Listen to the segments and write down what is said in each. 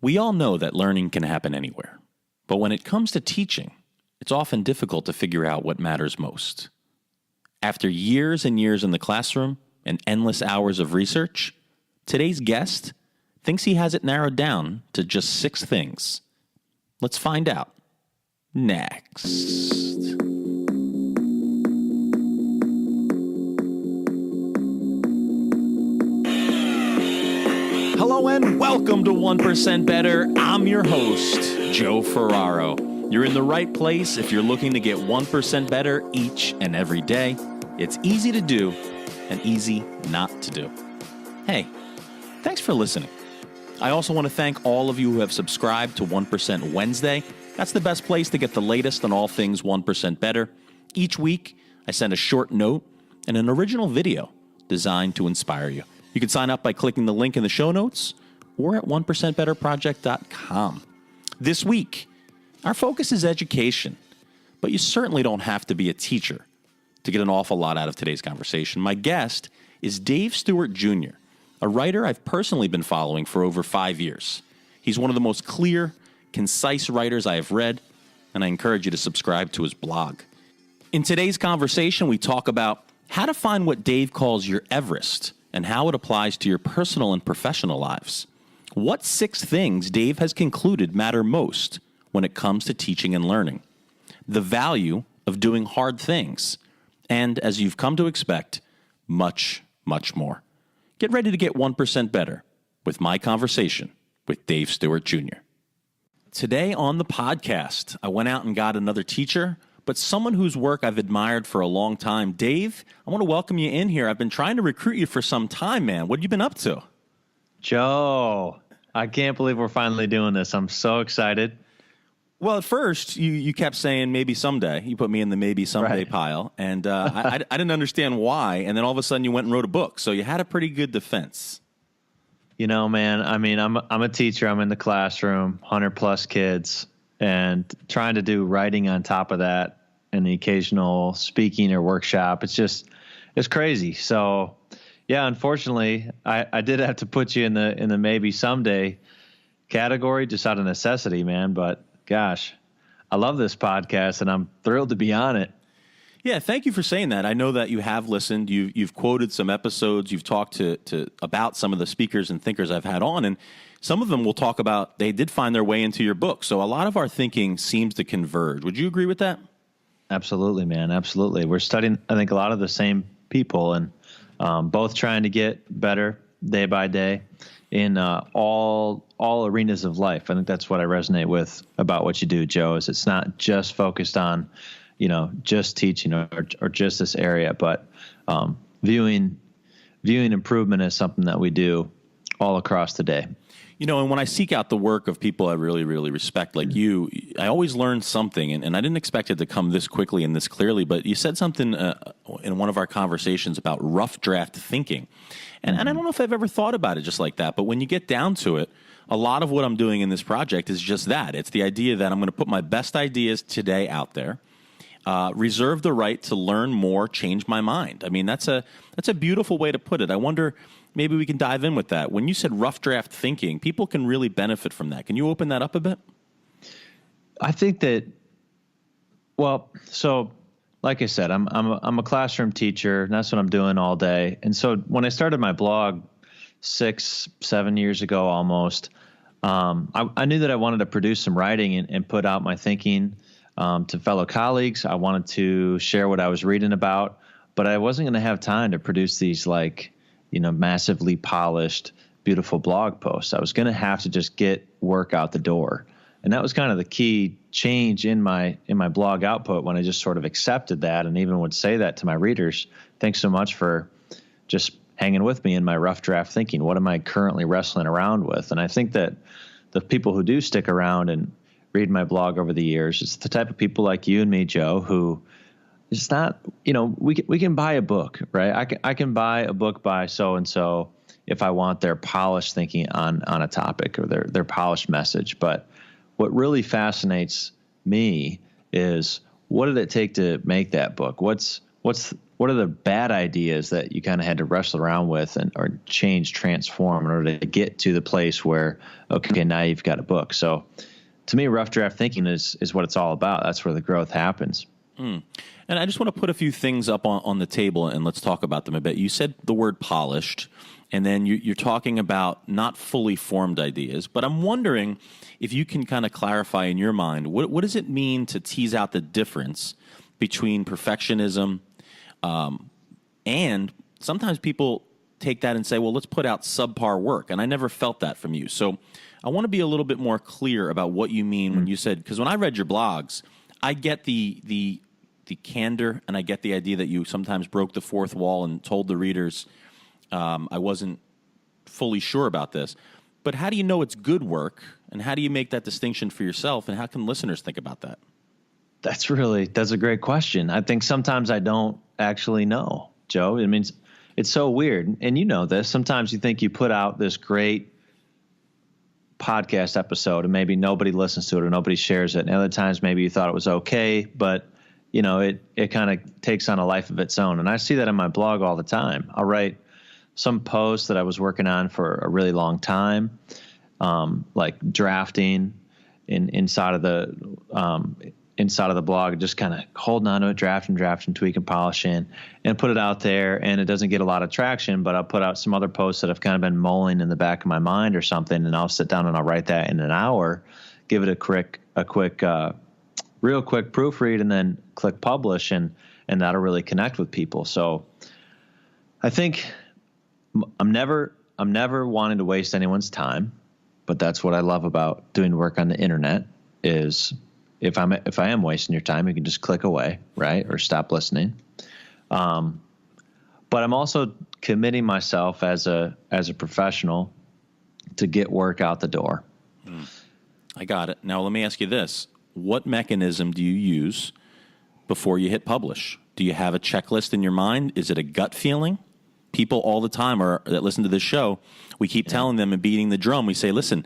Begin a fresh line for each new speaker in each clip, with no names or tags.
We all know that learning can happen anywhere, but when it comes to teaching, it's often difficult to figure out what matters most. After years and years in the classroom and endless hours of research, today's guest thinks he has it narrowed down to just 6 things. Let's find out next. Hello and welcome to 1% Better. I'm your host, Joe Ferraro. You're in the right place if you're looking to get 1% better each and every day. It's easy to do and easy not to do. Hey, thanks for listening. I also want to thank all of you who have subscribed to 1% Wednesday. That's the best place to get the latest on all things 1% better. Each week, I send a short note and an original video designed to inspire you. You can sign up by clicking the link in the show notes or at 1%betterproject.com. This week, our focus is education, but you certainly don't have to be a teacher to get an awful lot out of today's conversation. My guest is Dave Stuart Jr., a writer I've personally been following for over 5 years. He's one of the most clear, concise writers I have read, and I encourage you to subscribe to his blog. In today's conversation, we talk about how to find what Dave calls your Everest and how it applies to your personal and professional lives. What 6 things Dave has concluded matter most when it comes to teaching and learning. The value of doing hard things. And as you've come to expect, much, much more. Get ready to get 1% better with my conversation with Dave Stuart Jr. Today on the podcast, I went out and got another teacher, but someone whose work I've admired for a long time. Dave, I want to welcome you in here. I've been trying to recruit you for some time, man. What have you been up to?
Joe, I can't believe we're finally doing this. I'm so excited.
Well, at first, you kept saying maybe someday. You put me in the maybe someday pile, and I didn't understand why. And then all of a sudden, you went and wrote a book. So you had a pretty good defense.
You know, man, I mean, I'm a teacher. I'm in the classroom, 100-plus kids, and trying to do writing on top of that and the occasional speaking or workshop. It's crazy. So, yeah, unfortunately, I did have to put you in the maybe someday category just out of necessity, man. But gosh, I love this podcast, and I'm thrilled to be on it.
Yeah, thank you for saying that. I know that you have listened. You've quoted some episodes. You've talked to about some of the speakers and thinkers I've had on, and some of them will talk about they did find their way into your book. So a lot of our thinking seems to converge. Would you agree with that? Absolutely,
man. Absolutely. We're studying, I think, a lot of the same people, and both trying to get better day by day in all arenas of life. I think that's what I resonate with about what you do, Joe, is it's not just focused on, just teaching or just this area, but viewing improvement as something that we do all across the day.
And when I seek out the work of people I really, really respect, like you, I always learn something, and I didn't expect it to come this quickly and this clearly, but you said something in one of our conversations about rough draft thinking. And I don't know if I've ever thought about it just like that, but when you get down to it, a lot of what I'm doing in this project is just that. It's the idea that I'm going to put my best ideas today out there, reserve the right to learn more, change my mind. I mean, that's a beautiful way to put it. I wonder, maybe we can dive in with that. When you said rough draft thinking, people can really benefit from that. Can you open that up a bit?
I think that, well, so like I said, I'm a classroom teacher, and that's what I'm doing all day. And so when I started my blog 6-7 years ago almost, I knew that I wanted to produce some writing and put out my thinking to fellow colleagues. I wanted to share what I was reading about, but I wasn't going to have time to produce these massively polished, beautiful blog posts. I was going to have to just get work out the door. And that was kind of the key change in my blog output when I just sort of accepted that and even would say that to my readers. Thanks so much for just hanging with me in my rough draft thinking. What am I currently wrestling around with? And I think that the people who do stick around and read my blog over the years, it's the type of people like you and me, Joe, who it's not, we can buy a book, right? I can buy a book by so-and-so if I want their polished thinking on a topic or their polished message. But what really fascinates me is, what did it take to make that book? What's what are the bad ideas that you kind of had to wrestle around with or change, transform in order to get to the place where, okay, now you've got a book. So to me, rough draft thinking is what it's all about. That's where the growth happens.
And I just want to put a few things up on the table, and let's talk about them a bit. You said the word polished, and then you're talking about not fully formed ideas. But I'm wondering if you can kind of clarify in your mind, what does it mean to tease out the difference between perfectionism and sometimes people take that and say, well, let's put out subpar work. And I never felt that from you. So I want to be a little bit more clear about what you mean when you said, because when I read your blogs, I get the candor, and I get the idea that you sometimes broke the fourth wall and told the readers I wasn't fully sure about this. But how do you know it's good work, and how do you make that distinction for yourself, and how can listeners think about that?
That's a great question. I think sometimes I don't actually know, Joe. It means it's so weird. And you know this. Sometimes you think you put out this great podcast episode and maybe nobody listens to it or nobody shares it. And other times maybe you thought it was okay, but you know, it kind of takes on a life of its own. And I see that in my blog all the time. I'll write some posts that I was working on for a really long time, like drafting inside of the blog, just kind of holding on to it, drafting, tweaking, polishing, and put it out there. And it doesn't get a lot of traction, but I'll put out some other posts that have kind of been mulling in the back of my mind or something. And I'll sit down and I'll write that in an hour, give it real quick proofread, and then click publish, and that'll really connect with people. So I think I'm never wanting to waste anyone's time, but that's what I love about doing work on the internet is if I am wasting your time, you can just click away, right? Or stop listening. But I'm also committing myself as a professional to get work out the door.
I got it. Now let me ask you this. What mechanism do you use before you hit publish? Do you have a checklist in your mind? Is it a gut feeling? People all the time that listen to this show, we keep telling them and beating the drum. We say, listen,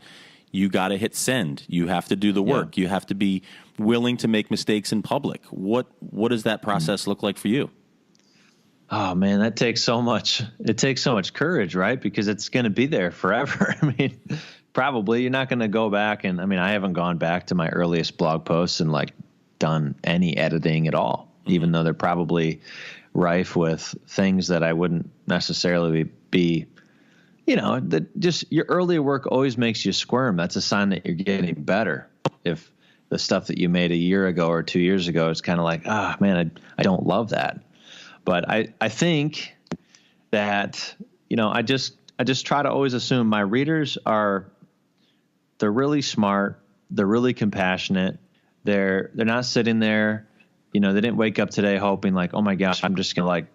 you got to hit send. You have to do the work. You have to be willing to make mistakes in public. What does that process look like for you?
Oh man, that takes so much. It takes so much courage, right? Because it's going to be there forever. I mean, probably you're not going to go back. And I mean, I haven't gone back to my earliest blog posts and like done any editing at all, even though they're probably rife with things that I wouldn't necessarily be, you know, that just your earlier work always makes you squirm. That's a sign that you're getting better. If the stuff that you made a year ago or 2 years ago is kind of like, man, I don't love that. But I think that, you know, I just try to always assume my readers they're really smart. They're really compassionate. They're not sitting there, you know, they didn't wake up today hoping like, oh my gosh, I'm just going to like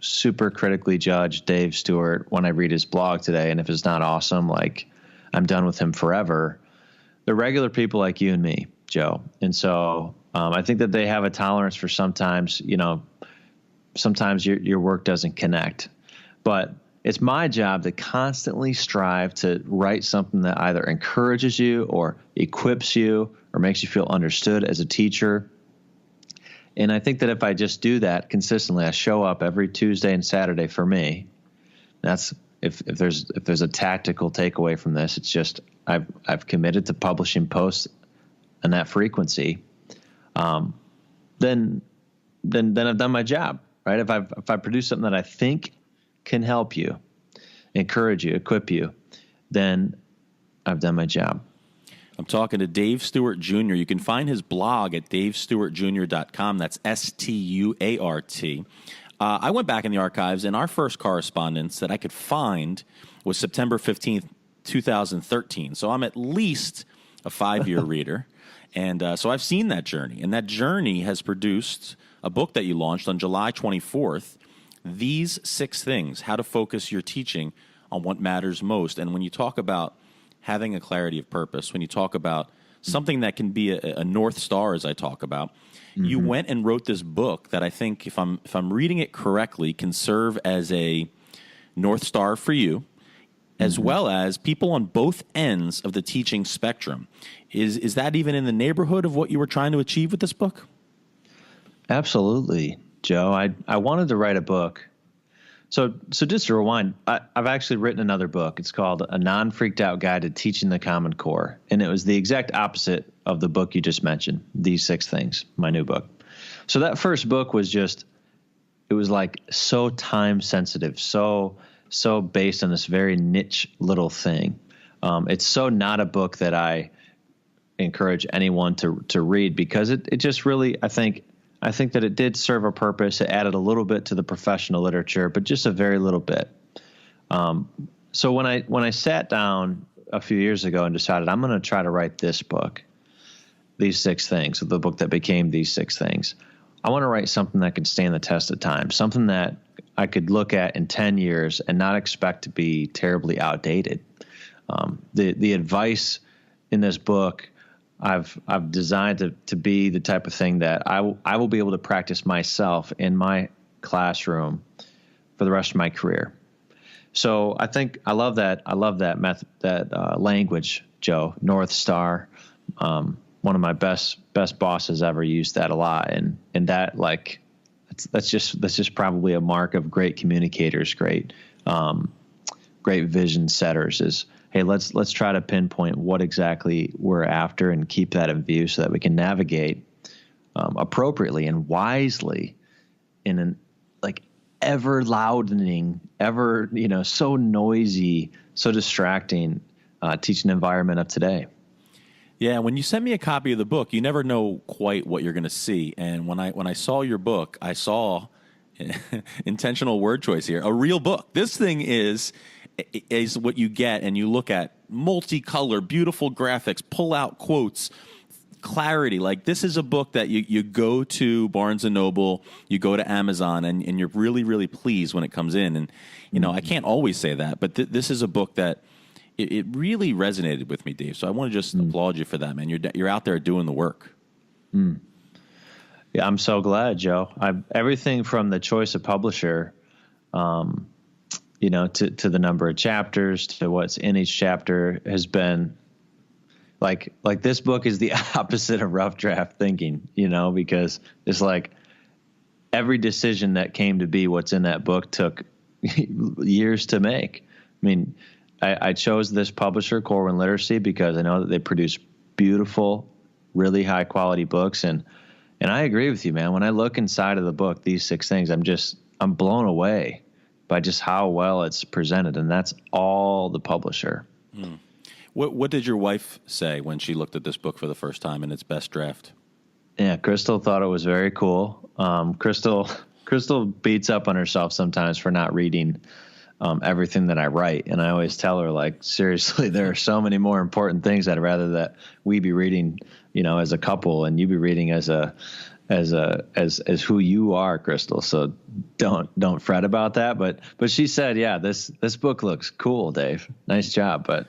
super critically judge Dave Stuart when I read his blog today. And if it's not awesome, like I'm done with him forever. They're regular people like you and me, Joe. And so I think that they have a tolerance for sometimes, you know, sometimes your work doesn't connect, but it's my job to constantly strive to write something that either encourages you or equips you or makes you feel understood as a teacher. And I think that if I just do that consistently, I show up every Tuesday and Saturday for me. That's if there's a tactical takeaway from this, it's just I've committed to publishing posts and that frequency. Then I've done my job, right? If I produce something that I think can help you, encourage you, equip you, then I've done my job.
I'm talking to Dave Stuart Jr. You can find his blog at davestuartjr.com. That's Stuart. I went back in the archives, and our first correspondence that I could find was September 15th, 2013. So I'm at least a 5-year reader. And so I've seen that journey. And that journey has produced a book that you launched on July 24th, These 6 Things, How to Focus Your Teaching on What Matters Most. And when you talk about having a clarity of purpose, when you talk about something that can be a North Star, as I talk about, you went and wrote this book that I think, if I'm reading it correctly, can serve as a North Star for you, as well as people on both ends of the teaching spectrum. Is that even in the neighborhood of what you were trying to achieve with this book?
Absolutely, Joe. I wanted to write a book. So just to rewind, I've actually written another book. It's called A Non-Freaked Out Guide to Teaching the Common Core. And it was the exact opposite of the book you just mentioned, These 6 Things, my new book. So that first book was it was like so time sensitive, so based on this very niche little thing. It's so not a book that I encourage anyone to read, because it just really, I think that it did serve a purpose. It added a little bit to the professional literature, but just a very little bit. So when I sat down a few years ago and decided I'm going to try to write this book, These 6 Things, the book that became These 6 Things, I want to write something that could stand the test of time, something that I could look at in 10 years and not expect to be terribly outdated. The advice in this book I've designed to be the type of thing that I will be able to practice myself in my classroom for the rest of my career. So I think I love that method, that language, Joe. North Star. One of my best bosses ever used that a lot, and that, like, that's just probably a mark of great communicators, great vision setters. Is, hey, let's try to pinpoint what exactly we're after and keep that in view so that we can navigate appropriately and wisely in an ever loudening, so noisy, so distracting teaching environment of today.
Yeah, when you send me a copy of the book, you never know quite what you're going to see. And when I saw your book, I saw intentional word choice here, a real book. This thing is what you get, and you look at multicolor, beautiful graphics, pull out quotes, clarity. Like, this is a book that you go to Barnes & Noble, you go to Amazon, and you're really, really pleased when it comes in. And, I can't always say that, but this is a book that it really resonated with me, Dave. So I want to just applaud you for that, man. You're out there doing the work.
Yeah, I'm so glad, Joe. Everything from the choice of publisher, to the number of chapters, to what's in each chapter, has been like this book is the opposite of rough draft thinking, because it's like every decision that came to be what's in that book took years to make. I mean, I chose this publisher, Corwin Literacy, because I know that they produce beautiful, really high quality books. And I agree with you, man. When I look inside of the book, These 6 Things, I'm blown away by just how well it's presented. And that's all the publisher.
What did your wife say when she looked at this book for the first time in its best draft?
Yeah, Crystal thought it was very cool. Crystal beats up on herself sometimes for not reading everything that I write. And I always tell her, like, seriously, there are so many more important things that I'd rather that we be reading, as a couple, and you be reading as who you are, Crystal. So don't fret about that. But she said, yeah, this book looks cool, Dave. Nice job. But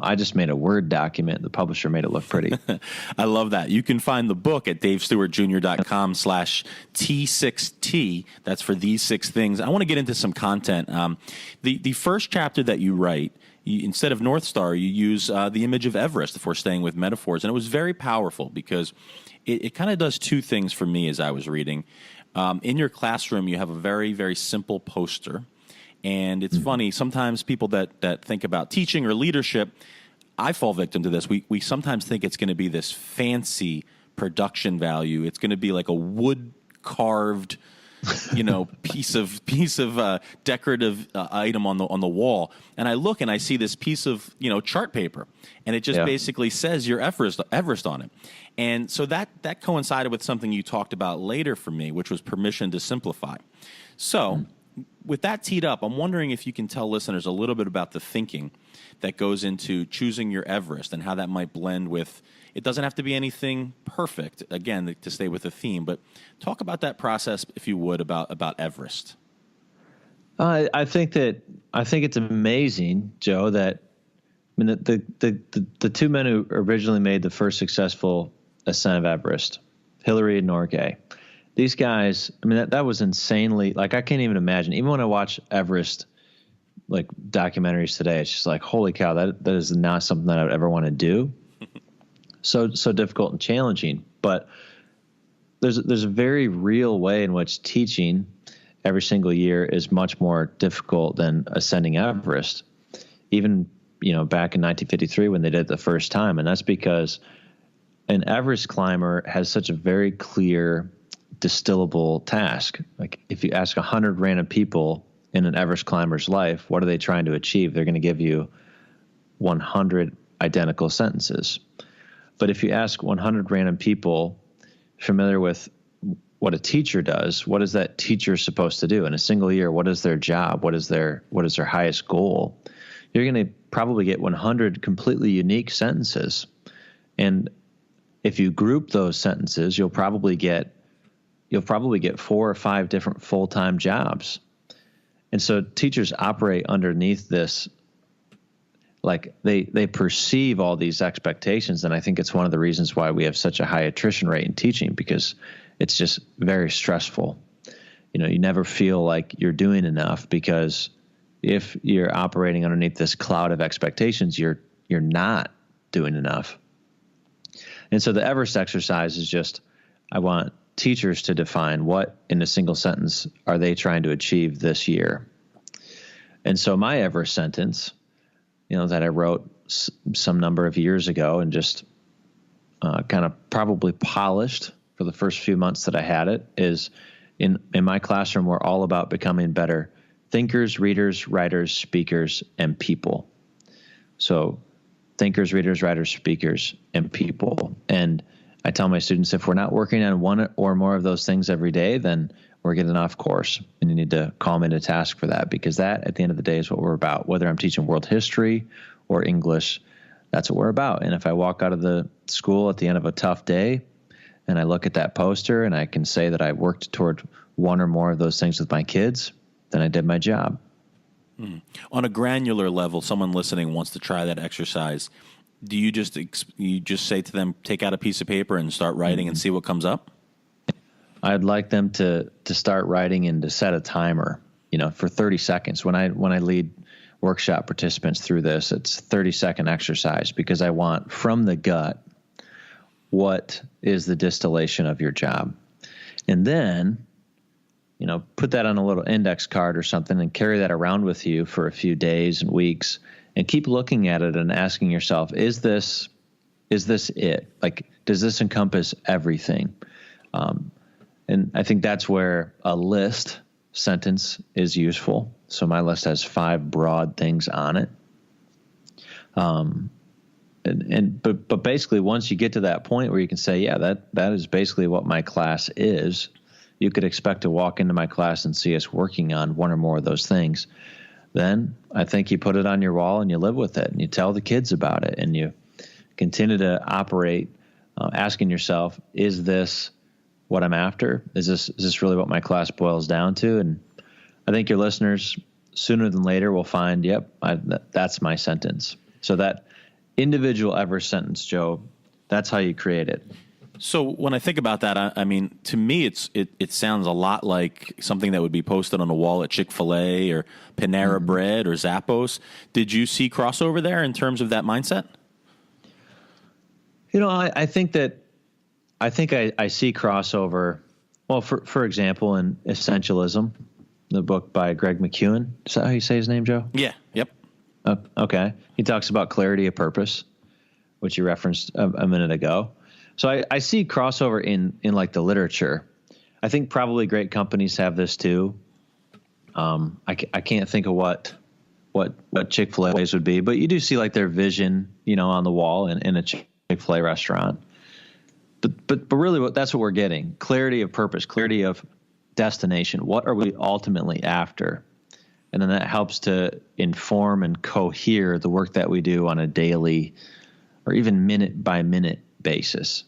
I just made a Word document. The publisher made it look pretty.
I love that. You can find the book at davestuartjr.com/T6T. That's for These 6 Things. I want to get into some content. The first chapter that you write, instead of North Star, you use the image of Everest, if we're staying with metaphors. And it was very powerful because it kind of does 2 things for me as I was reading. In your classroom, you have a very, very simple poster. And it's funny, sometimes people that think about teaching or leadership, I fall victim to this. We sometimes think it's going to be this fancy production value. It's going to be like a wood carved, piece of decorative item on the wall. And I look and I see this piece of chart paper, and it just basically says your Everest on it. And so that coincided with something you talked about later for me, which was permission to simplify. So with that teed up, I'm wondering if you can tell listeners a little bit about the thinking that goes into choosing your Everest and how that might blend with, it doesn't have to be anything perfect, again, to stay with the theme, but talk about that process, if you would, about Everest.
I think it's amazing, Joe, that the 2 men who originally made the first successful ascent of Everest, Hillary and Norgay, these guys, that was insanely, I can't even imagine. Even when I watch Everest, documentaries today, it's just like, holy cow, that is not something that I would ever want to do. So difficult and challenging. But there's a very real way in which teaching every single year is much more difficult than ascending Everest. Even, back in 1953 when they did it the first time. And that's because an Everest climber has such a very clear, distillable task. Like if you ask 100 random people in an Everest climber's life, what are they trying to achieve? They're going to give you 100 identical sentences. But if you ask 100 random people familiar with what a teacher does, what is that teacher supposed to do in a single year? What is their job? What is their highest goal? You're going to probably get 100 completely unique sentences. And if you group those sentences, you'll probably get 4 or 5 different full-time jobs. And so teachers operate underneath this, like they perceive all these expectations. And I think it's one of the reasons why we have such a high attrition rate in teaching, because it's just very stressful. You never feel like you're doing enough, because if you're operating underneath this cloud of expectations, you're not doing enough. And so the Everest exercise is just, I want teachers to define what in a single sentence are they trying to achieve this year. And so my Everest sentence, that I wrote some number of years ago and just kind of probably polished for the first few months that I had it, is in my classroom, we're all about becoming better thinkers, readers, writers, speakers, and people. So thinkers, readers, writers, speakers, and people. And I tell my students, if we're not working on one or more of those things every day, then we're getting off course, and you need to call me to task for that, because that, at the end of the day, is what we're about. Whether I'm teaching world history or English, that's what we're about. And if I walk out of the school at the end of a tough day and I look at that poster and I can say that I worked toward one or more of those things with my kids, then I did my job.
On a granular level, someone listening wants to try that exercise. Do you just say to them, take out a piece of paper and start writing and see what comes up?
I'd like them to start writing and to set a timer, for 30 seconds. When I lead workshop participants through this, it's a 30-second exercise, because I want from the gut, what is the distillation of your job? And then, put that on a little index card or something and carry that around with you for a few days and weeks, and keep looking at it and asking yourself, is this it? Like, does this encompass everything? And I think that's where a list sentence is useful. So my list has 5 broad things on it. But basically, once you get to that point where you can say, yeah, that is basically what my class is, you could expect to walk into my class and see us working on one or more of those things. Then I think you put it on your wall and you live with it, and you tell the kids about it, and you continue to operate, asking yourself, is this what I'm after? Is this really what my class boils down to? And I think your listeners, sooner than later, will find, yep, that's my sentence. So that individual Everest sentence, Joe, that's how you create it.
So when I think about that, I mean, to me, it sounds a lot like something that would be posted on a wall at Chick-fil-A or Panera Bread or Zappos. Did you see crossover there in terms of that mindset?
I think I see crossover. Well, for example, in Essentialism, the book by Greg McKeown. Is that how you say his name, Joe?
Yeah. Yep.
Okay. He talks about clarity of purpose, which you referenced a minute ago. So I see crossover in like the literature. I think probably great companies have this too. I can't think of what Chick-fil-A's would be, but you do see like their vision, on the wall in a Chick-fil-A restaurant. But really, that's what we're getting: clarity of purpose, clarity of destination. What are we ultimately after? And then that helps to inform and cohere the work that we do on a daily or even minute by minute basis.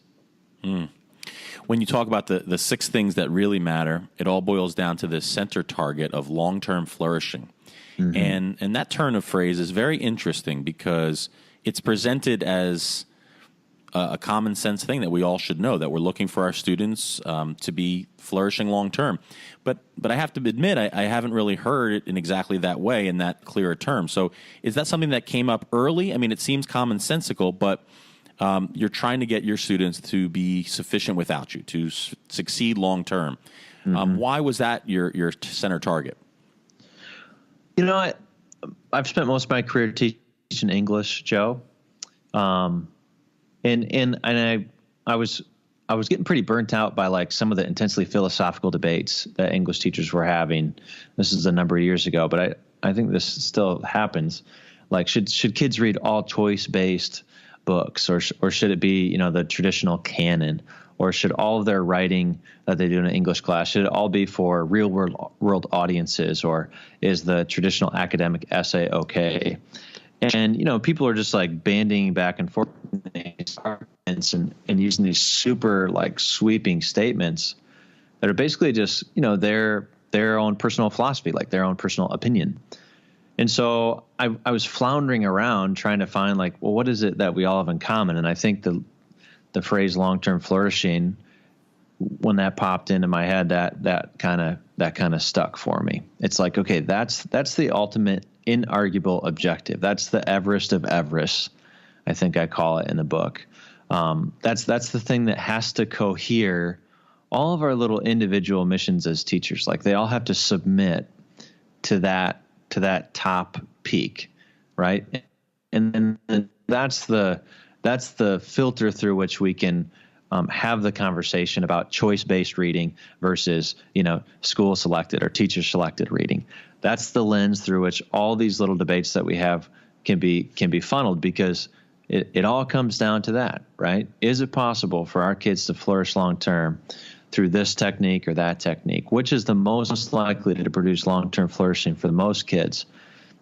When you talk about the 6 things that really matter, it all boils down to this center target of long-term flourishing. And that turn of phrase is very interesting, because it's presented as a common sense thing that we all should know, that we're looking for our students to be flourishing long term. But I have to admit, I haven't really heard it in exactly that way, in that clearer term. So is that something that came up early? I mean, it seems commonsensical, but you're trying to get your students to be sufficient without you, to succeed long term. Why was that your center target?
I've spent most of my career teaching English, Joe, and I was getting pretty burnt out by like some of the intensely philosophical debates that English teachers were having. This is a number of years ago, but I think this still happens. Like, should kids read all choice-based books, or should it be, the traditional canon, or should all of their writing that they do in an English class, should it all be for real world audiences, or is the traditional academic essay okay? And, people are just like banding back and forth and using these super like sweeping statements that are basically just, their own personal philosophy, like their own personal opinion. And so I was floundering around trying to find like, well, what is it that we all have in common? And I think the phrase long-term flourishing, when that popped into my head, that kind of stuck for me. It's like, okay, that's the ultimate inarguable objective. That's the Everest of Everest, I think I call it in the book. That's the thing that has to cohere all of our little individual missions as teachers. Like, they all have to submit to that top peak, right? And then that's the filter through which we can have the conversation about choice-based reading versus, school selected or teacher selected reading. That's the lens through which all these little debates that we have can be funneled, because it all comes down to that, right? Is it possible for our kids to flourish long-term through this technique or that technique? Which is the most likely to produce long-term flourishing for the most kids?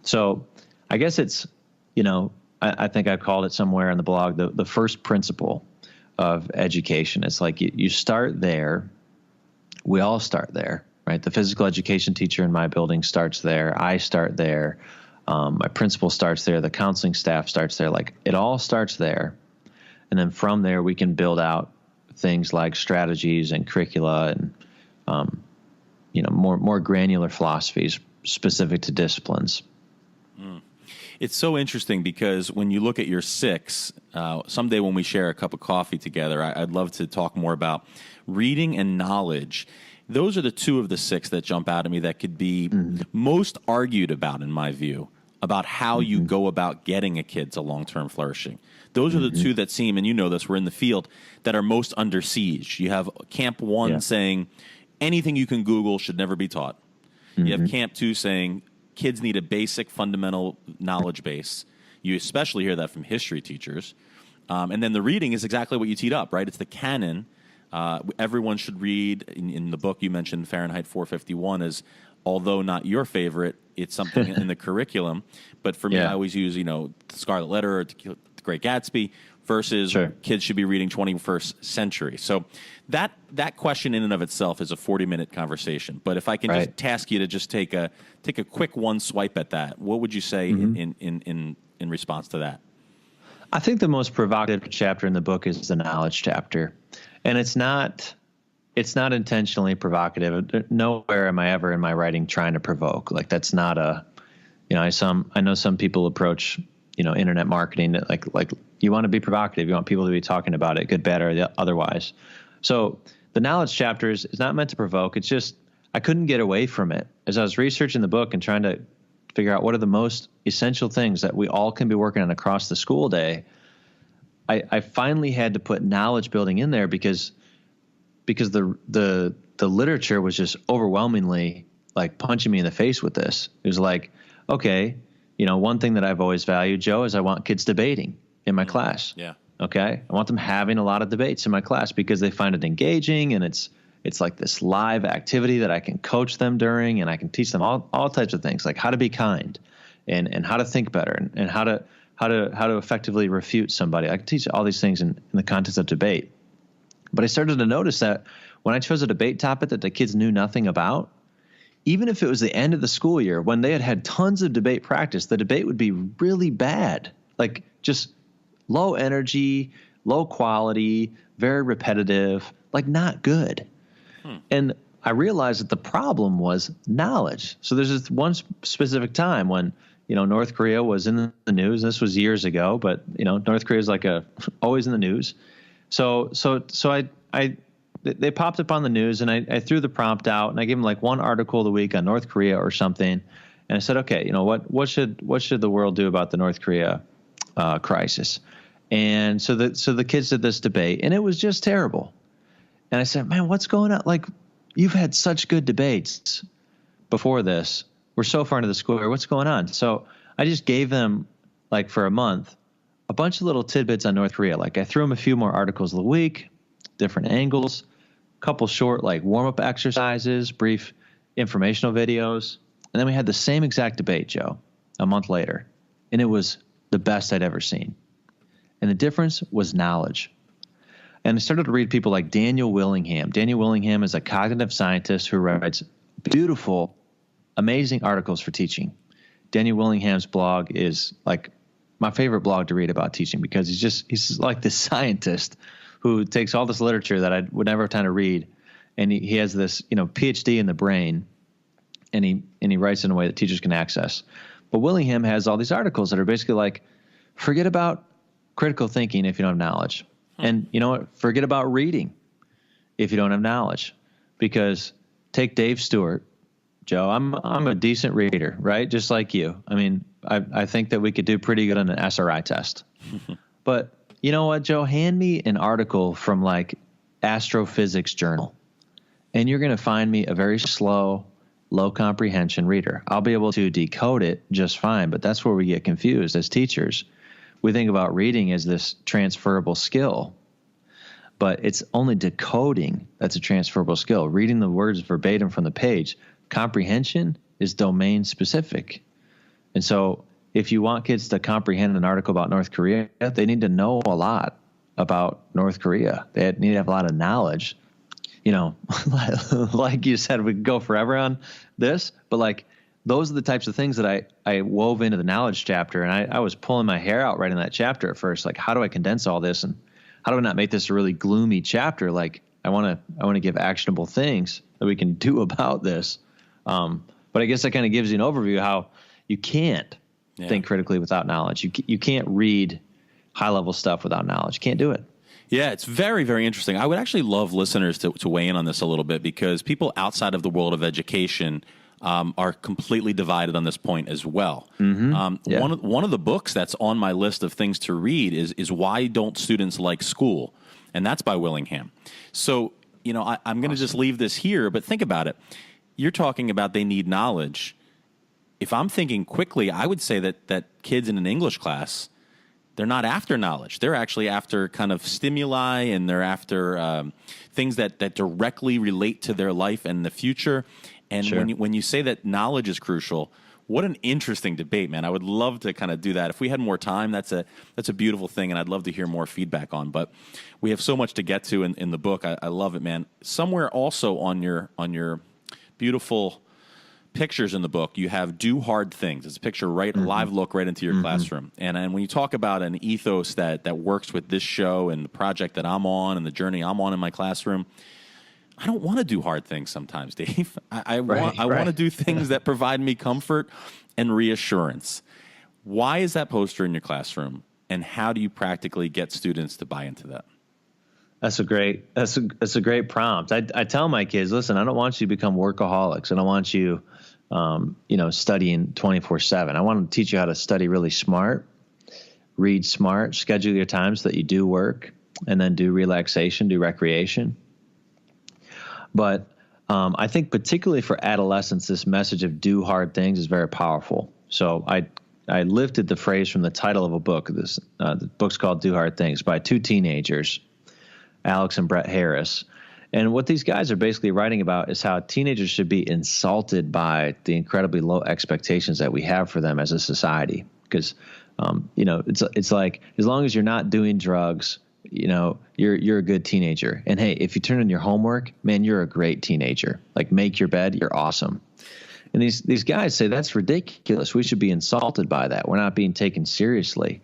So I guess it's, I think I called it somewhere in the blog, the first principle of education. It's like you start there. We all start there, right? The physical education teacher in my building starts there. I start there. My principal starts there. The counseling staff starts there. Like, it all starts there. And then from there, we can build out things like strategies and curricula and, more granular philosophies specific to disciplines.
It's so interesting because when you look at your 6, someday when we share a cup of coffee together, I'd love to talk more about reading and knowledge. Those are the 2 of the 6 that jump out at me that could be most argued about, in my view, about how you go about getting a kid to long-term flourishing. Those are the 2 that seem, and you know this, we're in the field, that are most under siege. You have Camp 1 saying anything you can Google should never be taught. You have Camp 2 saying kids need a basic fundamental knowledge base. You especially hear that from history teachers. And then the reading is exactly what you teed up, right? It's the canon. Everyone should read. In the book, you mentioned Fahrenheit 451 as, although not your favorite, it's something in the curriculum. But for me, I always use, The Scarlet Letter or The Great Gatsby versus kids should be reading 21st century. So that question in and of itself is a 40-minute conversation. But if I can just task you to just take a quick one swipe at that, what would you say in response to that?
I think the most provocative chapter in the book is the knowledge chapter. And it's not intentionally provocative. Nowhere am I ever in my writing trying to provoke. Like, that's not I know some people approach, internet marketing like you want to be provocative. You want people to be talking about it, good, bad, or otherwise. So the knowledge chapter is not meant to provoke. It's just, I couldn't get away from it. As I was researching the book and trying to figure out what are the most essential things that we all can be working on across the school day, I finally had to put knowledge building in there because the literature was just overwhelmingly like punching me in the face with this. It was like, okay, one thing that I've always valued, Joe, is I want kids debating in my class. Yeah. Okay. I want them having a lot of debates in my class because they find it engaging, and it's like this live activity that I can coach them during, and I can teach them all types of things, like how to be kind and how to think better and how to effectively refute somebody. I can teach all these things in the context of debate. But I started to notice that when I chose a debate topic that the kids knew nothing about, even if it was the end of the school year, when they had tons of debate practice, the debate would be really bad, like just low energy, low quality, very repetitive, like not good. And I realized that the problem was knowledge. So there's this one specific time when, North Korea was in the news. This was years ago, but North Korea is always in the news. So they popped up on the news, and I threw the prompt out, and I gave them like one article of the week on North Korea or something. And I said, okay, what should the world do about the North Korea crisis? And so the kids did this debate, and it was just terrible. And I said, man, what's going on? Like, you've had such good debates before this. We're so far into the school year. What's going on? So I just gave them, like, for a month, a bunch of little tidbits on North Korea. Like, I threw them a few more articles of the week, different angles, a couple short, like, warm-up exercises, brief informational videos. And then we had the same exact debate, Joe, a month later. And it was the best I'd ever seen. And the difference was knowledge. And I started to read people like Daniel Willingham. Daniel Willingham is a cognitive scientist who writes beautiful, amazing articles for teaching. Daniel Willingham's blog is like my favorite blog to read about teaching, because he's like this scientist who takes all this literature that I would never have time to read, and he has this PhD in the brain, and he writes in a way that teachers can access. But Willingham has all these articles that are basically like, forget about critical thinking if you don't have knowledge. And you know what? Forget about reading if you don't have knowledge. Because take Dave Stuart, Joe. I'm a decent reader, right? Just like you. I mean, I think that we could do pretty good on an SRI test. But you know what, Joe? Hand me an article from like Astrophysics Journal, and you're going to find me a very slow, low comprehension reader. I'll be able to decode it just fine, but that's where we get confused as teachers. We think about reading as this transferable skill, but it's only decoding that's a transferable skill. Reading the words verbatim from the page, comprehension is domain specific. And so if you want kids to comprehend an article about North Korea, they need to know a lot about North Korea. They need to have a lot of knowledge. Like you said, we could go forever on this, but like, those are the types of things that I wove into the knowledge chapter. And I was pulling my hair out writing that chapter at first. Like, how do I condense all this? And how do I not make this a really gloomy chapter? Like, I want to give actionable things that we can do about this. But I guess that kind of gives you an overview of how you can't think critically without knowledge. You can't read high level stuff without knowledge. You can't do it.
Yeah, it's very, very interesting. I would actually love listeners to weigh in on this a little bit, because people outside of the world of education are completely divided on this point as well. Mm-hmm. One of the books that's on my list of things to read is Why Don't Students Like School? And that's by Willingham. So, I'm going to just leave this here, but think about it. You're talking about they need knowledge. If I'm thinking quickly, I would say that kids in an English class, they're not after knowledge. They're actually after kind of stimuli, and they're after things that directly relate to their life and the future. And sure. when you say that knowledge is crucial, what an interesting debate, man. I would love to kind of do that. If we had more time, that's a beautiful thing, and I'd love to hear more feedback on. But we have so much to get to in the book. I love it, man. Somewhere also on your beautiful pictures in the book, you have Do Hard Things. It's a picture, a live look right into your classroom. And when you talk about an ethos that works with this show and the project that I'm on and the journey I'm on in my classroom, I don't want to do hard things sometimes, Dave. I want to do things that provide me comfort and reassurance. Why is that poster in your classroom, and how do you practically get students to buy into that?
That's a great prompt. I tell my kids, listen, I don't want you to become workaholics. I don't want you, studying 24/7. I want to teach you how to study really smart, read smart, schedule your time so that you do work, and then do relaxation, do recreation. But I think particularly for adolescents, this message of do hard things is very powerful. So I lifted the phrase from the title of a book. The book's called Do Hard Things by two teenagers, Alex and Brett Harris. And what these guys are basically writing about is how teenagers should be insulted by the incredibly low expectations that we have for them as a society. Because, it's like, as long as you're not doing drugs, you're a good teenager. And hey, if you turn in your homework, man, you're a great teenager. Like, make your bed, you're awesome. And these guys say that's ridiculous. We should be insulted by that. We're not being taken seriously.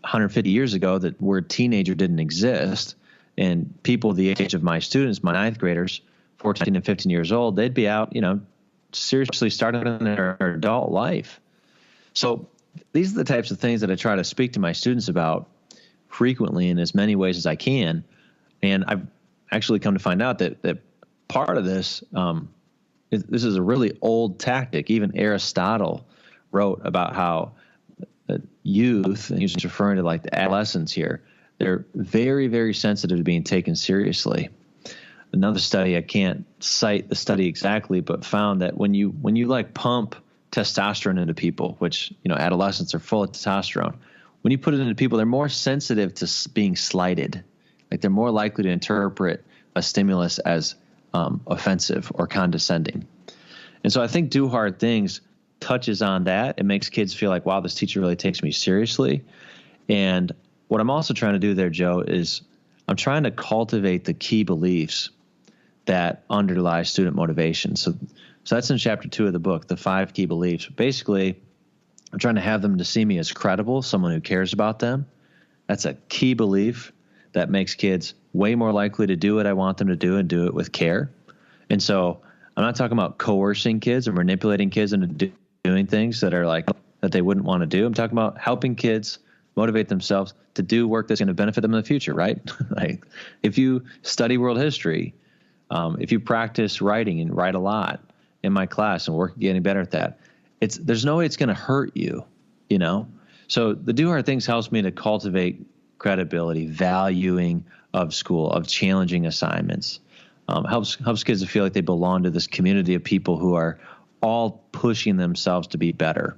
150 years ago, the word teenager didn't exist. And people the age of my students, my ninth graders, 14 and 15 years old, they'd be out, seriously starting in their adult life. So these are the types of things that I try to speak to my students about frequently in as many ways as I can. And I've actually come to find out that part of this, this is a really old tactic. Even Aristotle wrote about how youth, and he's referring to like the adolescents here, they're very, very sensitive to being taken seriously. Another study, I can't cite the study exactly, but found that when you like pump testosterone into people, which, adolescents are full of testosterone, when you put it into people, they're more sensitive to being slighted. Like they're more likely to interpret a stimulus as offensive or condescending. And so I think Do Hard Things touches on that. It makes kids feel like, wow, this teacher really takes me seriously. And what I'm also trying to do there, Joe, is I'm trying to cultivate the key beliefs that underlie student motivation. So that's in chapter 2 of the book, the 5 key beliefs. Basically, I'm trying to have them to see me as credible, someone who cares about them. That's a key belief that makes kids way more likely to do what I want them to do and do it with care. And so I'm not talking about coercing kids or manipulating kids into doing things that are like that they wouldn't want to do. I'm talking about helping kids motivate themselves to do work that's going to benefit them in the future, right? Like if you study world history, if you practice writing and write a lot in my class and work at getting better at that, there's no way it's going to hurt you, So the Do Hard Things helps me to cultivate credibility, valuing of school, of challenging assignments. Helps kids to feel like they belong to this community of people who are all pushing themselves to be better.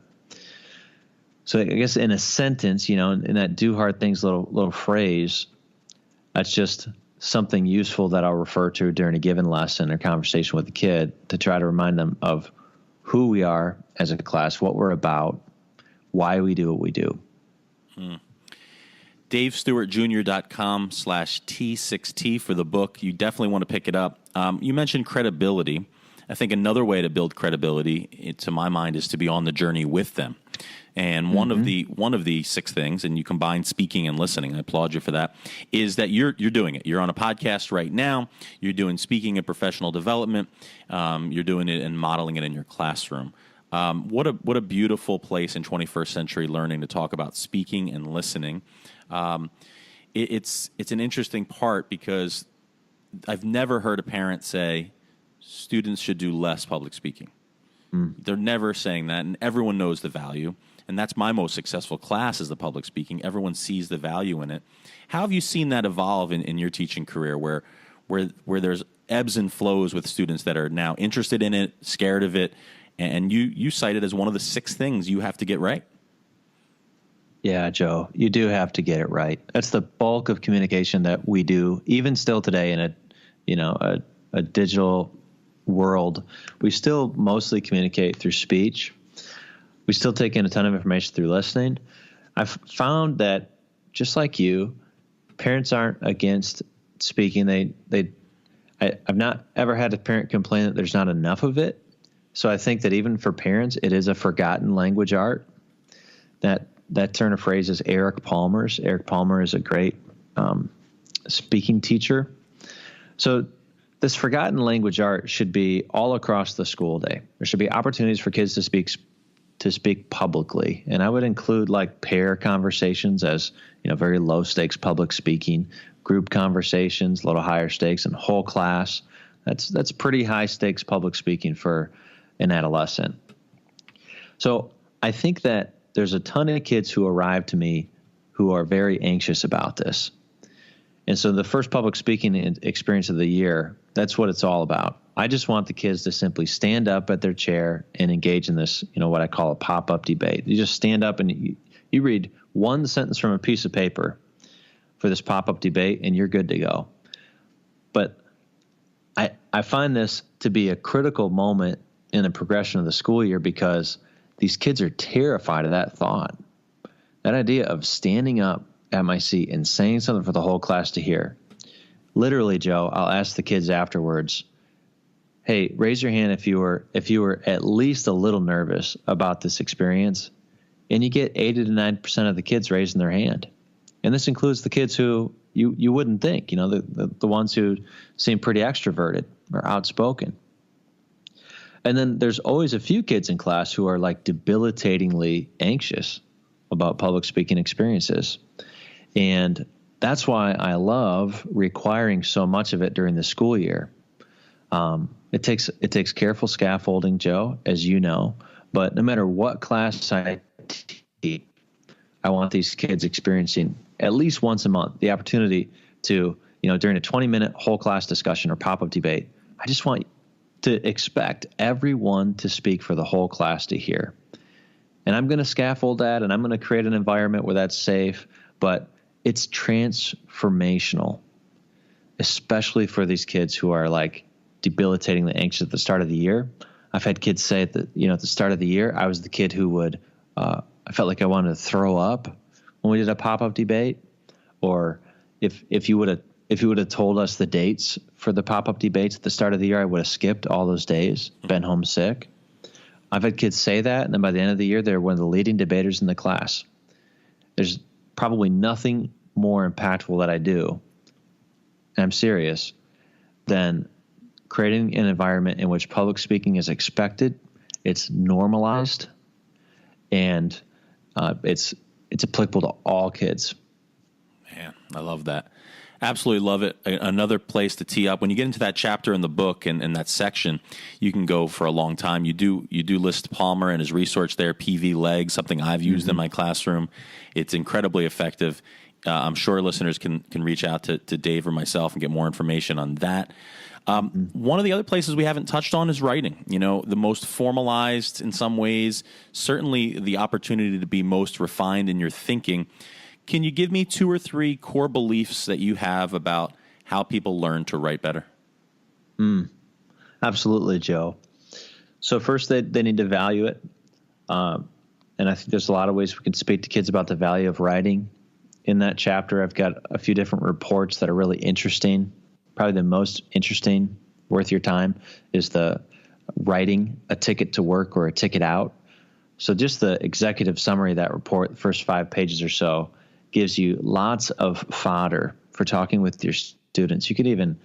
So I guess in a sentence, in that Do Hard Things little phrase, that's just something useful that I'll refer to during a given lesson or conversation with a kid to try to remind them of who we are as a class, what we're about, why we do what we do.
DaveStuartJr.com/T6T for the book. You definitely want to pick it up. You mentioned credibility. I think another way to build credibility, to my mind, is to be on the journey with them. And one of the 6 things, and you combine speaking and listening, I applaud you for that, is that you're doing it. You're on a podcast right now. You're doing speaking and professional development. You're doing it and modeling it in your classroom. What a beautiful place in 21st century learning to talk about speaking and listening. It's an interesting part because I've never heard a parent say students should do less public speaking. They're never saying that, and everyone knows the value. And that's my most successful class is the public speaking. Everyone sees the value in it. How have you seen that evolve in your teaching career where there's ebbs and flows with students that are now interested in it, scared of it, and you cite it as one of the 6 things you have to get right?
Yeah, Joe, you do have to get it right. That's the bulk of communication that we do, even still today in a digital world. We still mostly communicate through speech. We still take in a ton of information through listening. I've found that just like you, parents aren't against speaking. I've not ever had a parent complain that there's not enough of it. So I think that even for parents, it is a forgotten language art. That turn of phrase is Eric Palmer's. Eric Palmer is a great speaking teacher. So this forgotten language art should be all across the school day. There should be opportunities for kids to speak publicly, and I would include like pair conversations as very low stakes public speaking, group conversations, a little higher stakes, and whole class. That's pretty high stakes public speaking for an adolescent. So I think that there's a ton of kids who arrive to me who are very anxious about this. And so the first public speaking experience of the year, that's what it's all about. I just want the kids to simply stand up at their chair and engage in this, what I call a pop-up debate. You just stand up and you read one sentence from a piece of paper for this pop-up debate, and you're good to go. But I find this to be a critical moment in the progression of the school year because these kids are terrified of that thought. That idea of standing up at my seat and saying something for the whole class to hear. Literally, Joe, I'll ask the kids afterwards, hey, raise your hand if you were at least a little nervous about this experience. And you get 80 to 90% of the kids raising their hand. And this includes the kids who you wouldn't think, the ones who seem pretty extroverted or outspoken. And then there's always a few kids in class who are like debilitatingly anxious about public speaking experiences. And that's why I love requiring so much of it during the school year. It takes careful scaffolding, Joe, as you know, but no matter what class I teach, I want these kids experiencing at least once a month the opportunity to, during a 20-minute whole class discussion or pop-up debate, I just want to expect everyone to speak for the whole class to hear. And I'm going to scaffold that, and I'm going to create an environment where that's safe, but it's transformational, especially for these kids who are like debilitatingly anxious at the start of the year. I've had kids say at the start of the year, I was the kid who would, I felt like I wanted to throw up when we did a pop-up debate. Or if you would have told us the dates for the pop-up debates at the start of the year, I would have skipped all those days, been homesick. I've had kids say that, and then by the end of the year, they're one of the leading debaters in the class. There's probably nothing more impactful that I do, and I'm serious, than creating an environment in which public speaking is expected, it's normalized, and it's applicable to all kids.
Man, I love that. Absolutely love it. Another place to tee up. When you get into that chapter in the book and that section, you can go for a long time. You do list Palmer and his research there, PV Leg, something I've used in my classroom. It's incredibly effective. I'm sure listeners can reach out to Dave or myself and get more information on that. One of the other places we haven't touched on is writing. The most formalized in some ways, certainly the opportunity to be most refined in your thinking. Can you give me 2 or 3 core beliefs that you have about how people learn to write better?
Absolutely, Joe. So first, they need to value it. And I think there's a lot of ways we can speak to kids about the value of writing. In that chapter, I've got a few different reports that are really interesting. Probably the most interesting, worth your time, is the writing a ticket to work or a ticket out. So just the executive summary of that report, the first 5 pages or so, gives you lots of fodder for talking with your students. You could even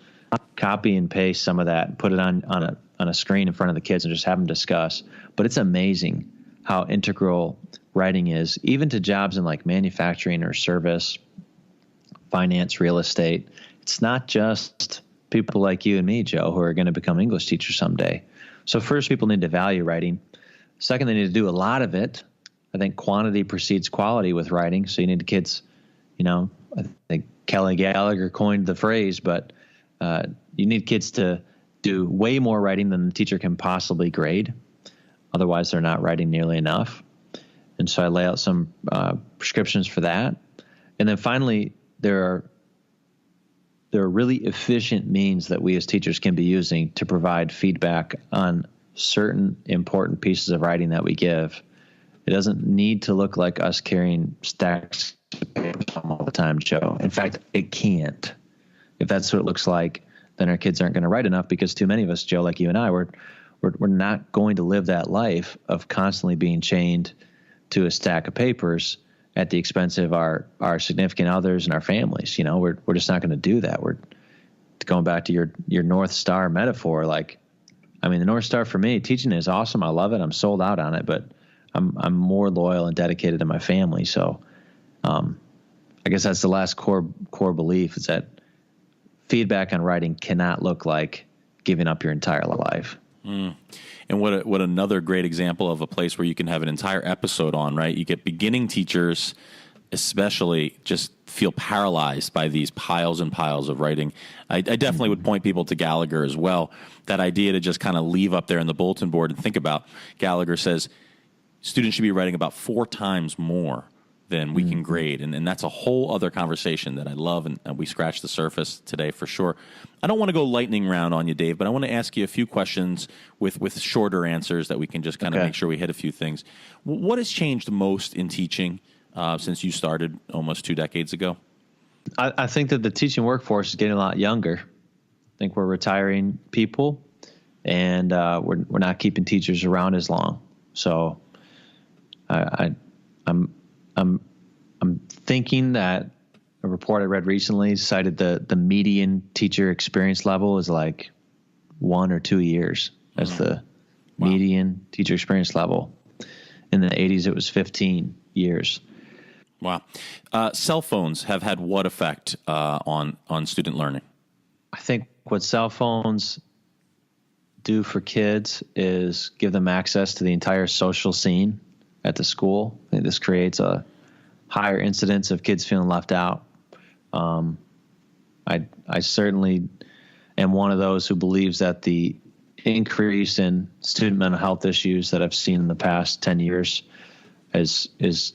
copy and paste some of that and put it on a screen in front of the kids and just have them discuss. But it's amazing how integral writing is, even to jobs in like manufacturing or service, finance, real estate. It's not just people like you and me, Joe, who are going to become English teachers someday. So first, people need to value writing. Second, they need to do a lot of it. I think quantity precedes quality with writing. So you need kids, I think Gallagher coined the phrase, but you need kids to do way more writing than the teacher can possibly grade. Otherwise, they're not writing nearly enough. And so I lay out some prescriptions for that. And then finally, there are really efficient means that we as teachers can be using to provide feedback on certain important pieces of writing that we give. It doesn't need to look like us carrying stacks of papers all the time, Joe. In fact, it can't. If that's what it looks like, then our kids aren't going to write enough, because too many of us, Joe, like you and I, we're not going to live that life of constantly being chained to a stack of papers at the expense of our significant others and our families. We're just not going to do that. We're going back to your North Star metaphor. The North Star for me, teaching is awesome. I love it. I'm sold out on it, but I'm more loyal and dedicated to my family. So I guess that's the last core belief, is that feedback on writing cannot look like giving up your entire life.
And what another great example of a place where you can have an entire episode on, right? You get beginning teachers especially just feel paralyzed by these piles and piles of writing. I definitely would point people to Gallagher as well. That idea to just kind of leave up there in the bulletin board and think about. Gallagher says students should be writing about 4 times more than we can grade. And that's a whole other conversation that I love, and we scratched the surface today for sure. I don't want to go lightning round on you, Dave, but I want to ask you a few questions with shorter answers that we can just kind of make sure we hit a few things. What has changed most in teaching since you started almost 2 decades ago?
I think that the teaching workforce is getting a lot younger. I think we're retiring people, and we're not keeping teachers around as long. So I'm thinking that a report I read recently cited the median teacher experience level is like 1 or 2 years as the
Wow.
median teacher experience level. In the 80s, it was 15 years.
Wow. Cell phones have had what effect on student learning?
I think what cell phones do for kids is give them access to the entire social scene at the school. I think this creates a higher incidence of kids feeling left out. I certainly am one of those who believes that the increase in student mental health issues that I've seen in the past 10 years is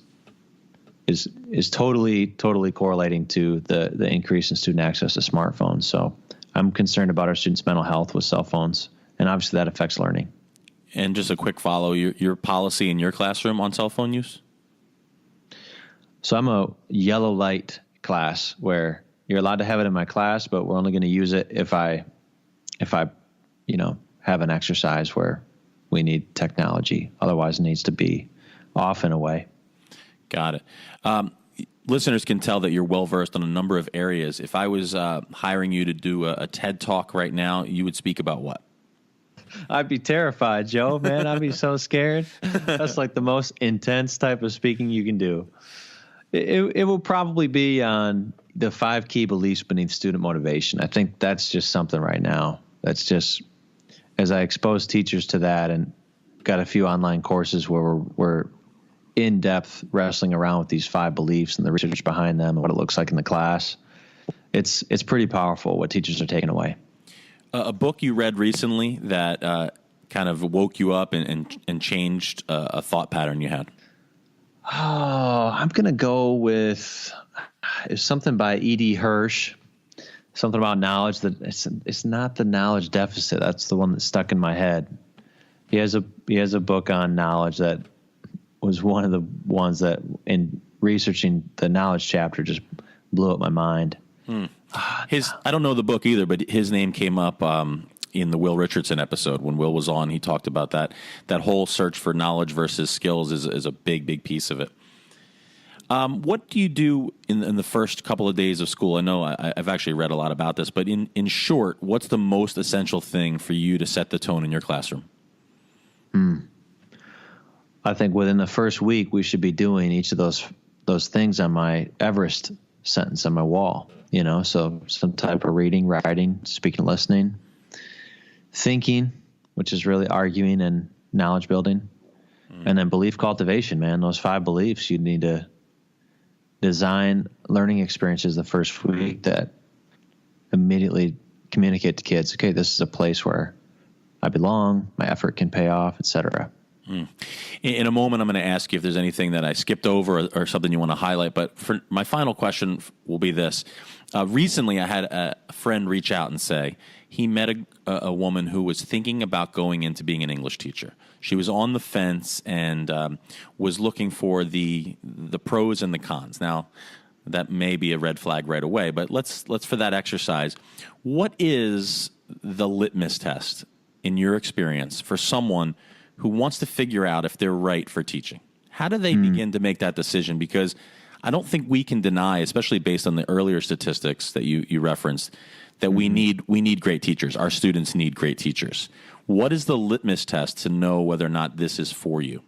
totally correlating to the increase in student access to smartphones. So I'm concerned about our students' mental health with cell phones, and obviously that affects learning.
And just a quick follow, your policy in your classroom on cell phone use?
So I'm a yellow light class where you're allowed to have it in my class, but we're only going to use it if I have an exercise where we need technology. Otherwise, it needs to be off and away.
Got it. Listeners can tell that you're well-versed on a number of areas. If I was hiring you to do a TED Talk right now, you would speak about what?
I'd be terrified, Joe, man. I'd be so scared. That's like the most intense type of speaking you can do. It will probably be on the 5 key beliefs beneath student motivation. I think that's just something right now. That's just, as I expose teachers to that and got a few online courses where we're in-depth wrestling around with these 5 beliefs and the research behind them and what it looks like in the class. It's pretty powerful what teachers are taking away.
A book you read recently that kind of woke you up and changed a thought pattern you had?
Oh, I'm going to go with something by E.D. Hirsch, something about knowledge that it's not the knowledge deficit. That's the one that stuck in my head. He has a book on knowledge that was one of the ones that in researching the knowledge chapter just blew up my mind.
I don't know the book either, but his name came up in the Will Richardson episode when Will was on. He talked about that whole search for knowledge versus skills is a big piece of it. What do you do in the first couple of days of school? I know I've actually read a lot about this, but in short, what's the most essential thing for you to set the tone in your classroom?
I think within the first week, we should be doing each of those things on my Everest sentence on my wall. So some type of reading, writing, speaking, listening, thinking, which is really arguing and knowledge building, and then belief cultivation, man. Those 5 beliefs, you need to design learning experiences the first week that immediately communicate to kids, okay, this is a place where I belong, my effort can pay off, etc.
In a moment, I'm going to ask you if there's anything that I skipped over or something you want to highlight. But for my final question will be this. Recently, I had a friend reach out and say he met a woman who was thinking about going into being an English teacher. She was on the fence and was looking for the pros and the cons. Now, that may be a red flag right away, but let's for that exercise, what is the litmus test in your experience for someone who wants to figure out if they're right for teaching? How do they begin to make that decision? Because I don't think we can deny, especially based on the earlier statistics that you referenced, that we need great teachers. Our students need great teachers. What is the litmus test to know whether or not this is for you?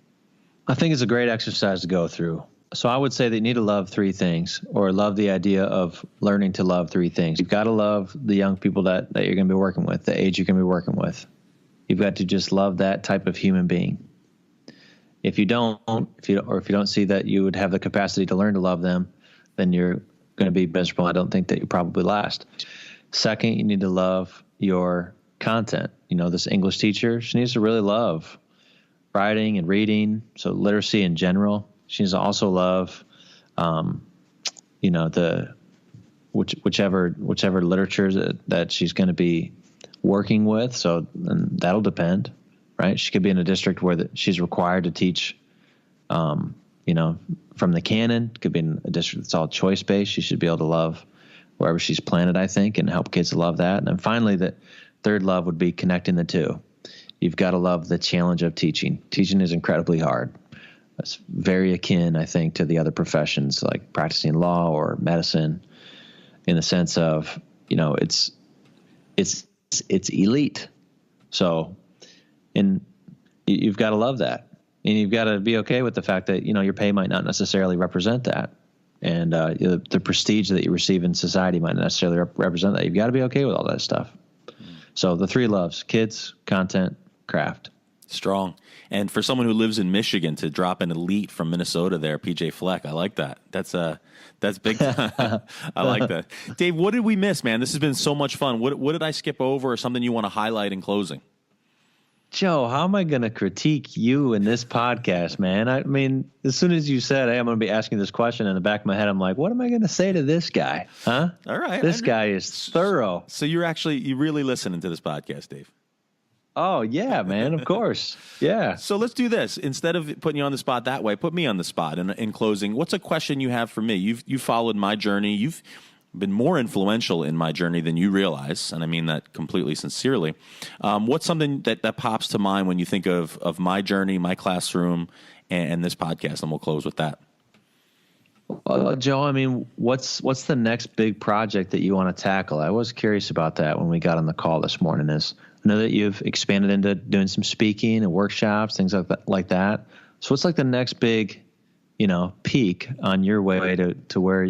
I think it's a great exercise to go through. So I would say that you need to love 3 things, or love the idea of learning to love 3 things. You've got to love the young people that you're going to be working with, the age you're going to be working with. You've got to just love that type of human being. If you don't see that you would have the capacity to learn to love them, then you're going to be miserable. I don't think that you probably last. Second, you need to love your content. This English teacher, she needs to really love writing and reading, so literacy in general. She needs to also love, whichever literature that she's going to be working with. So and that'll depend, right? She could be in a district where she's required to teach, from the canon. Could be in a district that's all choice-based. She should be able to love wherever she's planted, I think, and help kids to love that. And then finally, the third love would be connecting the 2. You've got to love the challenge of teaching. Teaching is incredibly hard. It's very akin, I think, to the other professions like practicing law or medicine, in the sense of, it's elite. So in you've got to love that. And you've got to be okay with the fact that, your pay might not necessarily represent that. And the prestige that you receive in society might not necessarily represent that. You've got to be okay with all that stuff. So the 3 loves: kids, content, craft.
Strong. And for someone who lives in Michigan to drop an elite from Minnesota there, PJ Fleck, I like that. That's big time. I like that. Dave, what did we miss, man? This has been so much fun. What did I skip over, or something you want to highlight in closing?
Joe, how am I going to critique you in this podcast, man? I mean, as soon as you said, hey, I'm going to be asking this question, in the back of my head, I'm like, what am I going to say to this guy? Huh?
All right.
This guy is thorough.
So you really listening to this podcast, Dave?
Oh, yeah, man, of course. Yeah.
So let's do this. Instead of putting you on the spot that way, put me on the spot. In closing, what's a question you have for me? You've followed my journey. You've been more influential in my journey than you realize, and I mean that completely sincerely. What's something that pops to mind when you think of my journey, my classroom, and this podcast? And we'll close with that.
Joe, I mean, what's the next big project that you want to tackle? I was curious about that when we got on the call this morning. I know that you've expanded into doing some speaking and workshops, things like that. So what's like the next big, peak on your way to where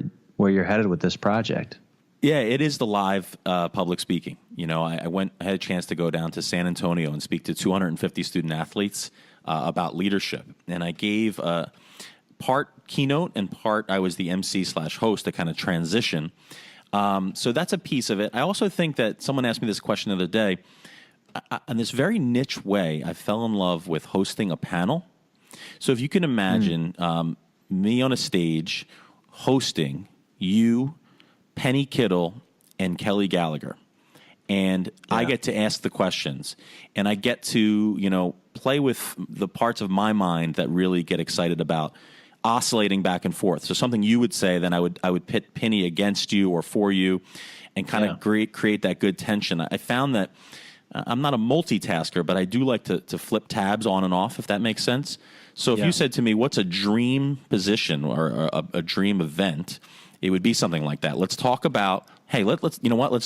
you're headed with this project?
Yeah, it is the live public speaking. I had a chance to go down to San Antonio and speak to 250 student athletes about leadership. And I gave part keynote and part I was the MC/host to kind of transition. So that's a piece of it. I also think that someone asked me this question the other day. In this very niche way, I fell in love with hosting a panel. So if you can imagine me on a stage hosting you, Penny Kittle, and Kelly Gallagher. And I get to ask the questions. And I get to, play with the parts of my mind that really get excited about oscillating back and forth. So something you would say, then I would pit Penny against you or for you and kind of create that good tension. I found that I'm not a multitasker, but I do like to flip tabs on and off, if that makes sense. So if you said to me, what's a dream position or a dream event, it would be something like that. Let's talk about, hey, let's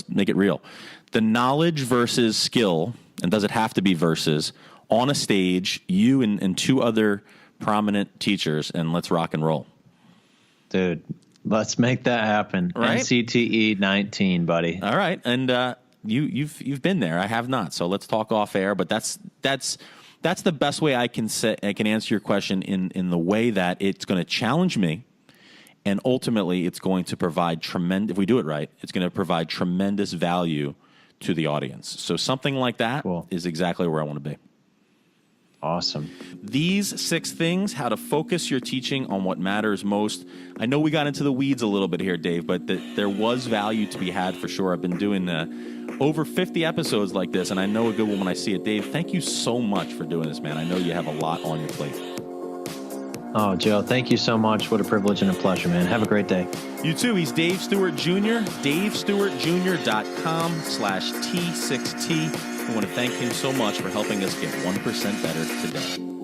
make it real. The knowledge versus skill, and does it have to be versus, on a stage, you and 2 other prominent teachers, and let's rock and roll. Dude,
let's make that happen.
Right?
NCTE 19, buddy.
All right, and you've been there. I have not. So let's talk off air. But that's the best way I can answer your question in the way that it's going to challenge me, and ultimately it's going to provide tremendous. If we do it right, it's going to provide tremendous value to the audience. So something like that is exactly where I want to be.
Awesome.
These 6 things, how to focus your teaching on what matters most. I know we got into the weeds a little bit here, Dave, but there was value to be had for sure. I've been doing over 50 episodes like this, and I know a good one when I see it. Dave, thank you so much for doing this, man. I know you have a lot on your plate.
Oh, Joe, thank you so much. What a privilege and a pleasure, man. Have a great day.
You too. He's Dave Stuart Jr., DaveStewartJr.com/T6T. I want to thank him so much for helping us get 1% better today.